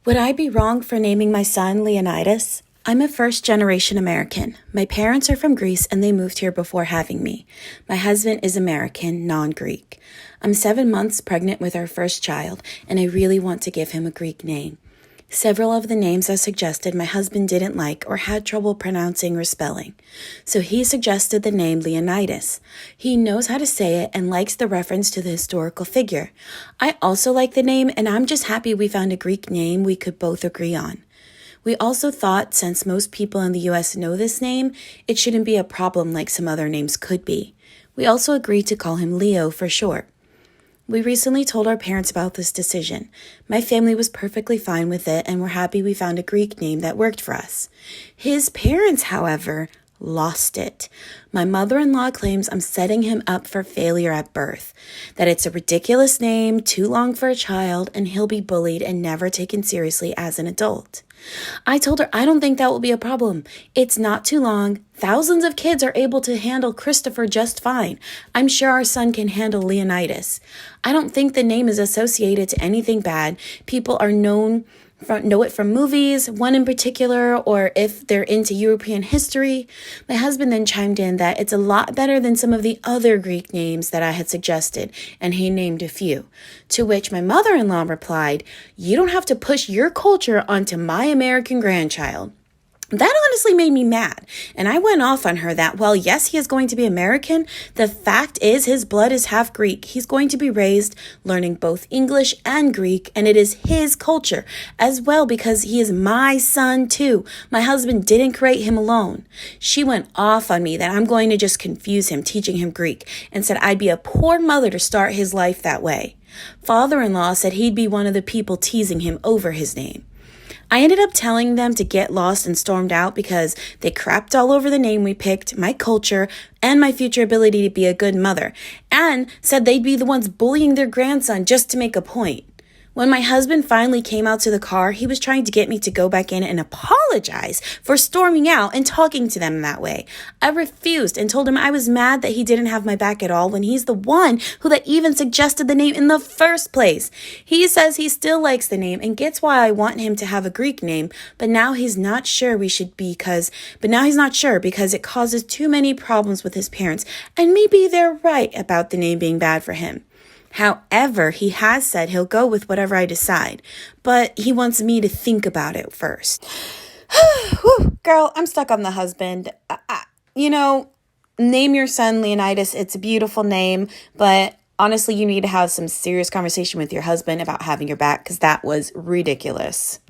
Would I be wrong for naming my son Leonidas? I'm a first-generation American. My parents are from Greece and they moved here before having me. My husband is American, non-Greek. I'm 7 months pregnant with our first child, and I really want to give him a Greek name. Several of the names I suggested my husband didn't like or had trouble pronouncing or spelling. So he suggested the name Leonidas. He knows how to say it and likes the reference to the historical figure. I also like the name, and I'm just happy we found a Greek name we could both agree on. We also thought since most people in the U.S. know this name, it shouldn't be a problem like some other names could be. We also agreed to call him Leo for short. We recently told our parents about this decision. My family was perfectly fine with it, and we're happy we found a Greek name that worked for us. His parents, however, lost it. My mother-in-law claims I'm setting him up for failure at birth, that it's a ridiculous name, too long for a child, and he'll be bullied and never taken seriously as an adult. I told her I don't think that will be a problem. It's not too long. Thousands of kids are able to handle Christopher just fine. I'm sure our son can handle Leonidas. I don't think the name is associated to anything bad. People know it from movies, one in particular, or if they're into European history. My husband then chimed in that it's a lot better than some of the other Greek names that I had suggested, and he named a few. To which my mother-in-law replied, "You don't have to push your culture onto my American grandchild." That honestly made me mad, and I went off on her that, well, yes, he is going to be American. The fact is his blood is half Greek. He's going to be raised learning both English and Greek, and it is his culture as well because he is my son too. My husband didn't create him alone. She went off on me that I'm going to just confuse him, teaching him Greek, and said I'd be a poor mother to start his life that way. Father-in-law said he'd be one of the people teasing him over his name. I ended up telling them to get lost and stormed out because they crapped all over the name we picked, my culture, and my future ability to be a good mother, and said they'd be the ones bullying their grandson just to make a point. When my husband finally came out to the car, he was trying to get me to go back in and apologize for storming out and talking to them that way. I refused and told him I was mad that he didn't have my back at all when he's the one who that even suggested the name in the first place. He says he still likes the name and gets why I want him to have a Greek name, but now he's not sure because it causes too many problems with his parents, and maybe they're right about the name being bad for him. However, he has said he'll go with whatever I decide, but he wants me to think about it first. Girl, I'm stuck on the husband. Name your son Leonidas. It's a beautiful name, but honestly, you need to have some serious conversation with your husband about having your back because that was ridiculous.